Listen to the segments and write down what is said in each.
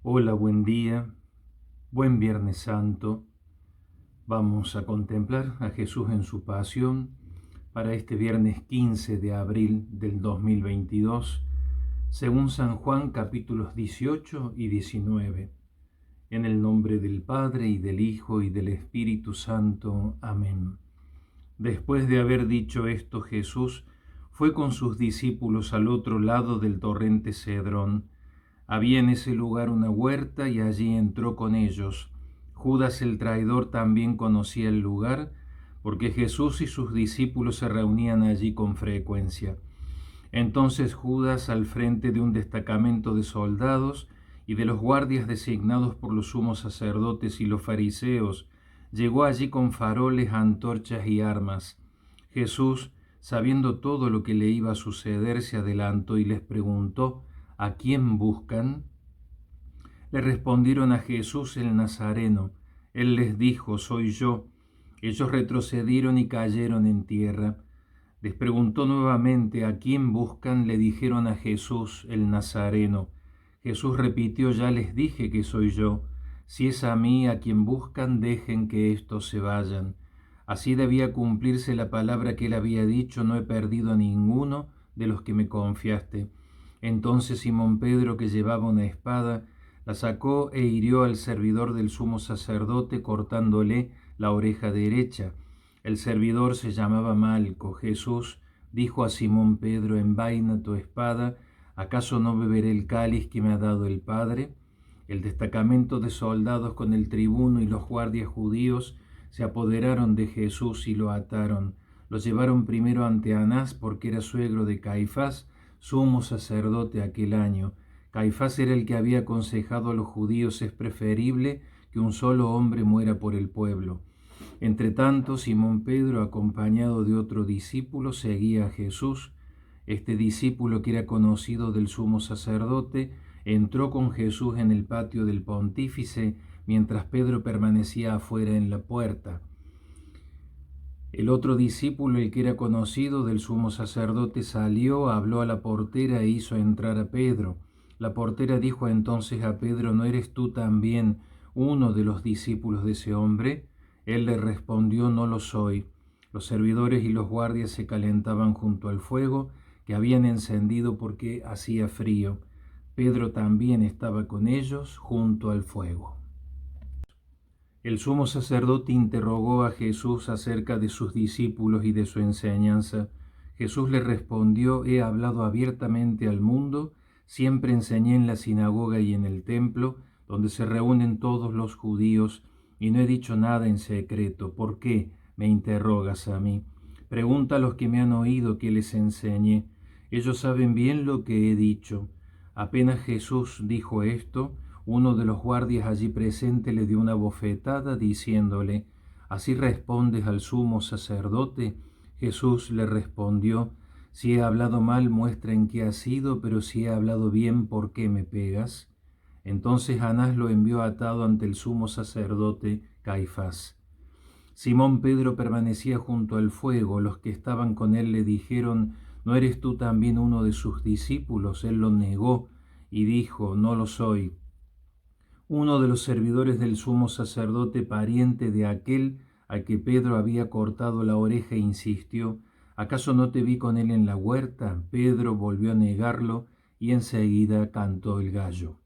Hola, buen día, buen Viernes Santo. Vamos a contemplar a Jesús en su pasión para este viernes 15 de abril del 2022, según San Juan capítulos 18 y 19. En el nombre del Padre y del Hijo y del Espíritu Santo. Amén. Después de haber dicho esto, Jesús fue con sus discípulos al otro lado del torrente Cedrón. Había en ese lugar una huerta y allí entró con ellos. Judas el traidor también conocía el lugar, porque Jesús y sus discípulos se reunían allí con frecuencia. Entonces Judas, al frente de un destacamento de soldados y de los guardias designados por los sumos sacerdotes y los fariseos, llegó allí con faroles, antorchas y armas. Jesús, sabiendo todo lo que le iba a suceder, se adelantó y les preguntó: ¿A quién buscan? Le respondieron: a Jesús el Nazareno. Él les dijo: soy yo. Ellos retrocedieron y cayeron en tierra. Les preguntó nuevamente: ¿a quién buscan? Le dijeron: a Jesús el Nazareno. Jesús repitió: ya les dije que soy yo. Si es a mí a quien buscan, dejen que éstos se vayan. Así debía cumplirse la palabra que él había dicho: no he perdido a ninguno de los que me confiaste. Entonces Simón Pedro, que llevaba una espada, la sacó e hirió al servidor del sumo sacerdote, cortándole la oreja derecha. El servidor se llamaba Malco. Jesús dijo a Simón Pedro: envaina tu espada, ¿acaso no beberé el cáliz que me ha dado el Padre? El destacamento de soldados con el tribuno y los guardias judíos se apoderaron de Jesús y lo ataron. Lo llevaron primero ante Anás, porque era suegro de Caifás, sumo sacerdote aquel año. Caifás era el que había aconsejado a los judíos: es preferible que un solo hombre muera por el pueblo. Entretanto, Simón Pedro, acompañado de otro discípulo, seguía a Jesús. Este discípulo, que era conocido del sumo sacerdote, entró con Jesús en el patio del pontífice, mientras Pedro permanecía afuera en la puerta. El otro discípulo, el que era conocido del sumo sacerdote, salió, habló a la portera e hizo entrar a Pedro. La portera dijo entonces a Pedro: ¿no eres tú también uno de los discípulos de ese hombre? Él le respondió: no lo soy. Los servidores y los guardias se calentaban junto al fuego que habían encendido porque hacía frío. Pedro también estaba con ellos junto al fuego. El sumo sacerdote interrogó a Jesús acerca de sus discípulos y de su enseñanza. Jesús le respondió: he hablado abiertamente al mundo, siempre enseñé en la sinagoga y en el templo, donde se reúnen todos los judíos, y no he dicho nada en secreto. ¿Por qué me interrogas a mí? Pregunta a los que me han oído que les enseñe. Ellos saben bien lo que he dicho. Apenas Jesús dijo esto, uno de los guardias allí presente le dio una bofetada, diciéndole: ¿así respondes al sumo sacerdote? Jesús le respondió: si he hablado mal, muestra en qué ha sido, pero si he hablado bien, ¿por qué me pegas? Entonces Anás lo envió atado ante el sumo sacerdote Caifás. Simón Pedro permanecía junto al fuego. Los que estaban con él le dijeron: ¿no eres tú también uno de sus discípulos? Él lo negó y dijo: no lo soy. Uno de los servidores del sumo sacerdote, pariente de aquel a que Pedro había cortado la oreja, insistió: ¿acaso no te vi con él en la huerta? Pedro volvió a negarlo y enseguida cantó el gallo.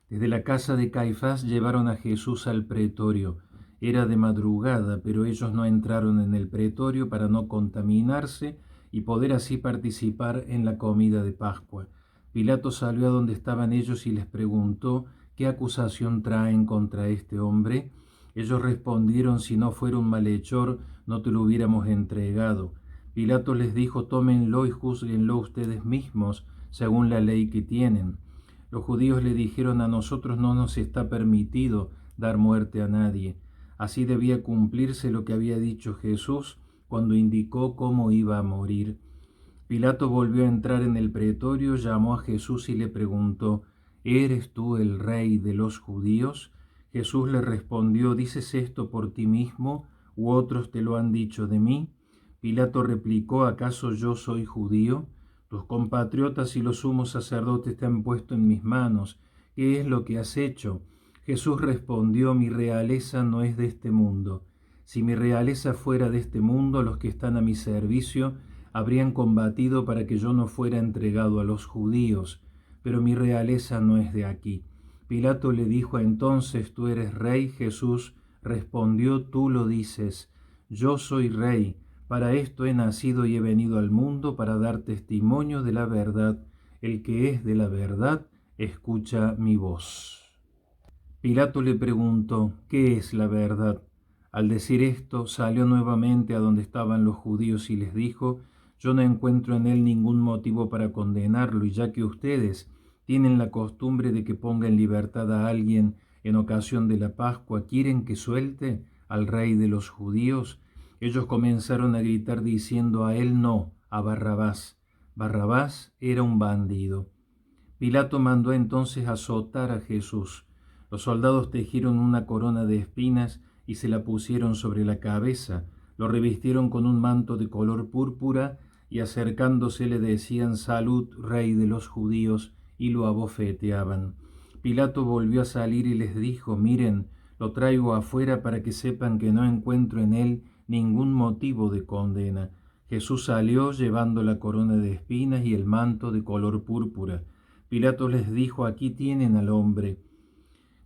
Desde la casa de Caifás llevaron a Jesús al pretorio. Era de madrugada, pero ellos no entraron en el pretorio para no contaminarse y poder así participar en la comida de Pascua. Pilato salió a donde estaban ellos y les preguntó: ¿qué acusación traen contra este hombre? Ellos respondieron: si no fuera un malhechor, no te lo hubiéramos entregado. Pilato les dijo: tómenlo y júzguenlo ustedes mismos, según la ley que tienen. Los judíos le dijeron: a nosotros no nos está permitido dar muerte a nadie. Así debía cumplirse lo que había dicho Jesús cuando indicó cómo iba a morir. Pilato volvió a entrar en el pretorio, llamó a Jesús y le preguntó: ¿eres tú el rey de los judíos? Jesús le respondió: ¿dices esto por ti mismo, u otros te lo han dicho de mí? Pilato replicó: ¿acaso yo soy judío? Tus compatriotas y los sumos sacerdotes te han puesto en mis manos. ¿qué es lo que has hecho? Jesús respondió, mi realeza no es de este mundo. Si mi realeza fuera de este mundo, los que están a mi servicio habrían combatido para que yo no fuera entregado a los judíos, pero mi realeza no es de aquí. Pilato le dijo entonces, ¿tú eres rey? Jesús respondió, tú lo dices, yo soy rey. Para esto he nacido y he venido al mundo, para dar testimonio de la verdad. El que es de la verdad, escucha mi voz. Pilato le preguntó, ¿qué es la verdad? Al decir esto, salió nuevamente a donde estaban los judíos y les dijo, yo no encuentro en él ningún motivo para condenarlo, y ya que ustedes tienen la costumbre de que ponga en libertad a alguien en ocasión de la Pascua, ¿quieren que suelte al rey de los judíos? Ellos comenzaron a gritar diciendo, a él no, a Barrabás. Barrabás era un bandido. Pilato mandó entonces azotar a Jesús. Los soldados tejieron una corona de espinas y se la pusieron sobre la cabeza, lo revistieron con un manto de color púrpura y acercándose le decían, salud, rey de los judíos, y lo abofeteaban. Pilato volvió a salir y les dijo, miren, lo traigo afuera para que sepan que no encuentro en él ningún motivo de condena. Jesús salió llevando la corona de espinas y el manto de color púrpura. Pilato les dijo, aquí tienen al hombre.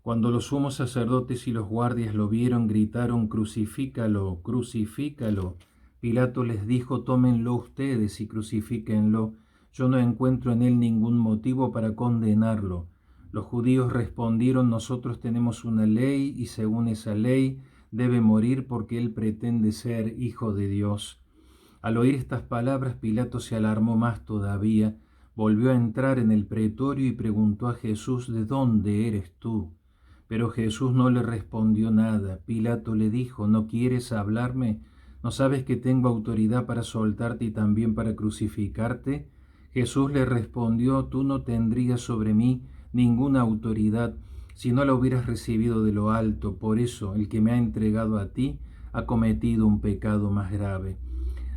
Cuando los sumos sacerdotes y los guardias lo vieron, gritaron, crucifícalo, crucifícalo. Pilato les dijo, tómenlo ustedes y crucifíquenlo. Yo no encuentro en él ningún motivo para condenarlo. Los judíos respondieron, nosotros tenemos una ley y según esa ley debe morir porque él pretende ser hijo de Dios. Al oír estas palabras, Pilato se alarmó más todavía, volvió a entrar en el pretorio y preguntó a Jesús, ¿de dónde eres tú? Pero Jesús no le respondió nada. Pilato le dijo, ¿no quieres hablarme? ¿No sabes que tengo autoridad para soltarte y también para crucificarte? Jesús le respondió, tú no tendrías sobre mí ninguna autoridad si no la hubieras recibido de lo alto. Por eso, el que me ha entregado a ti ha cometido un pecado más grave.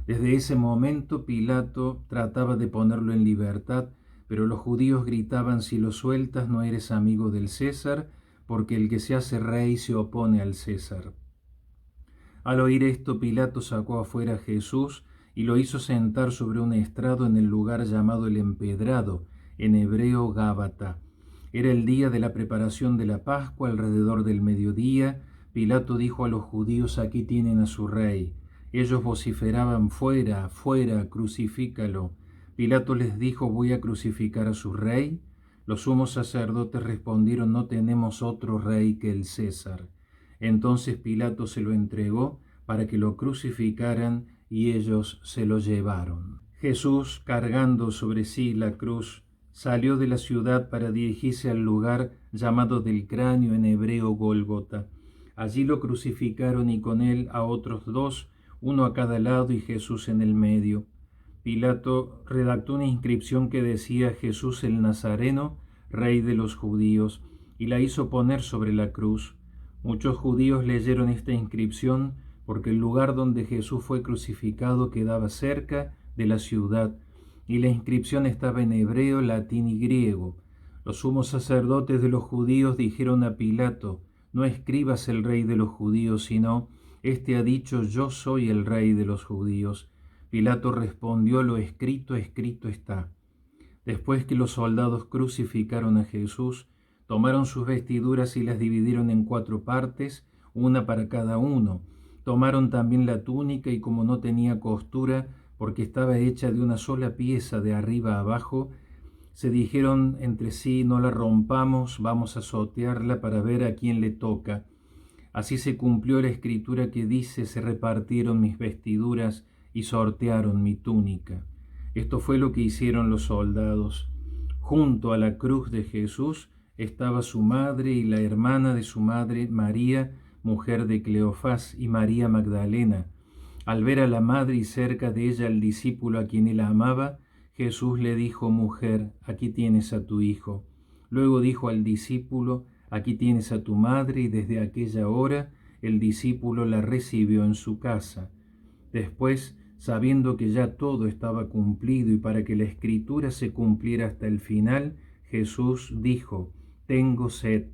Desde ese momento Pilato trataba de ponerlo en libertad, pero los judíos gritaban, si lo sueltas no eres amigo del César, porque el que se hace rey se opone al César. Al oír esto, Pilato sacó afuera a Jesús y lo hizo sentar sobre un estrado en el lugar llamado el Empedrado, en hebreo Gábata. Era el día de la preparación de la Pascua, alrededor del mediodía. Pilato dijo a los judíos, aquí tienen a su rey. Ellos vociferaban, fuera, fuera, crucifícalo. Pilato les dijo, ¿voy a crucificar a su rey? Los sumos sacerdotes respondieron, no tenemos otro rey que el César. Entonces Pilato se lo entregó para que lo crucificaran y ellos se lo llevaron. Jesús, cargando sobre sí la cruz, salió de la ciudad para dirigirse al lugar llamado del cráneo en hebreo Gólgota. Allí lo crucificaron y con él a otros dos, uno a cada lado y Jesús en el medio. Pilato redactó una inscripción que decía Jesús el Nazareno, rey de los judíos, y la hizo poner sobre la cruz. Muchos judíos leyeron esta inscripción porque el lugar donde Jesús fue crucificado quedaba cerca de la ciudad, y la inscripción estaba en hebreo, latín y griego. Los sumos sacerdotes de los judíos dijeron a Pilato, no escribas el rey de los judíos, sino, este ha dicho, yo soy el rey de los judíos. Pilato respondió, lo escrito, escrito está. Después que los soldados crucificaron a Jesús, tomaron sus vestiduras y las dividieron en 4 partes, una para cada uno. Tomaron también la túnica y como no tenía costura, porque estaba hecha de una sola pieza de arriba a abajo, se dijeron entre sí, no la rompamos, vamos a azotearla para ver a quién le toca. Así se cumplió la escritura que dice, se repartieron mis vestiduras y sortearon mi túnica. Esto fue lo que hicieron los soldados. Junto a la cruz de Jesús estaba su madre y la hermana de su madre, María, mujer de Cleofás, y María Magdalena. Al ver a la madre y cerca de ella al discípulo a quien él amaba, Jesús le dijo, mujer, aquí tienes a tu hijo. Luego dijo al discípulo, aquí tienes a tu madre, y desde aquella hora el discípulo la recibió en su casa. Después, sabiendo que ya todo estaba cumplido y para que la escritura se cumpliera hasta el final, Jesús dijo, tengo sed.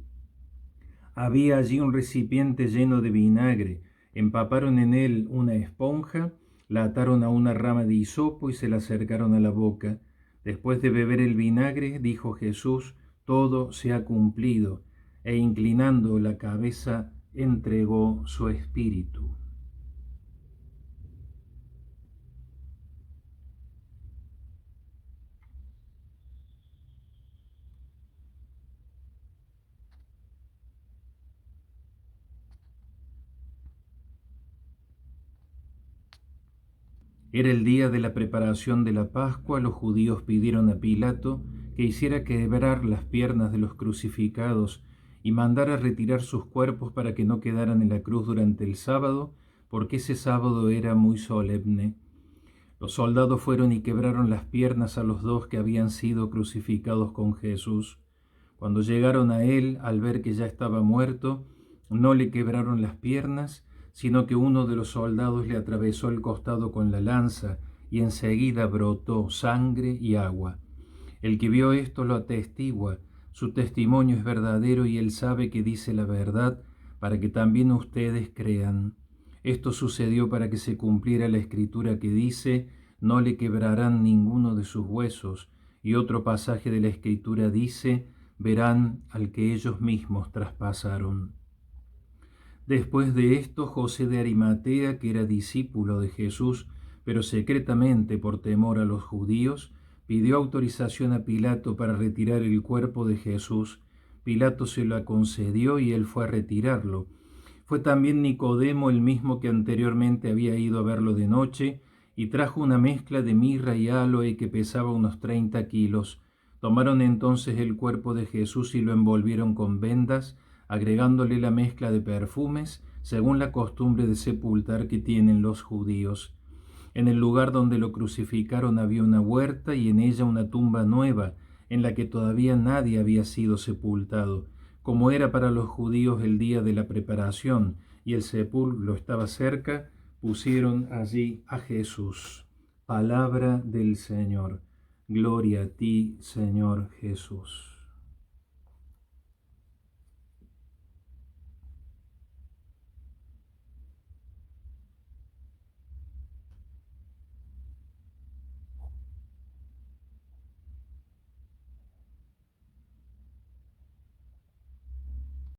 Había allí un recipiente lleno de vinagre. Empaparon en él una esponja, la ataron a una rama de hisopo y se la acercaron a la boca. Después de beber el vinagre, dijo Jesús, todo se ha cumplido, e inclinando la cabeza, entregó su espíritu. Era el día de la preparación de la Pascua. Los judíos pidieron a Pilato que hiciera quebrar las piernas de los crucificados y mandara retirar sus cuerpos para que no quedaran en la cruz durante el sábado, porque ese sábado era muy solemne. Los soldados fueron y quebraron las piernas a los dos que habían sido crucificados con Jesús. Cuando llegaron a él, al ver que ya estaba muerto, no le quebraron las piernas, sino que uno de los soldados le atravesó el costado con la lanza, y enseguida brotó sangre y agua. El que vio esto lo atestigua, su testimonio es verdadero y él sabe que dice la verdad, para que también ustedes crean. Esto sucedió para que se cumpliera la escritura que dice, no le quebrarán ninguno de sus huesos, y otro pasaje de la escritura dice, verán al que ellos mismos traspasaron. Después de esto, José de Arimatea, que era discípulo de Jesús, pero secretamente por temor a los judíos, pidió autorización a Pilato para retirar el cuerpo de Jesús. Pilato se lo concedió y él fue a retirarlo. Fue también Nicodemo, el mismo que anteriormente había ido a verlo de noche, y trajo una mezcla de mirra y áloe que pesaba unos 30 kilos. Tomaron entonces el cuerpo de Jesús y lo envolvieron con vendas, agregándole la mezcla de perfumes, según la costumbre de sepultar que tienen los judíos. En el lugar donde lo crucificaron había una huerta y en ella una tumba nueva, en la que todavía nadie había sido sepultado. Como era para los judíos el día de la preparación y el sepulcro estaba cerca, pusieron allí a Jesús. Palabra del Señor. Gloria a ti, Señor Jesús.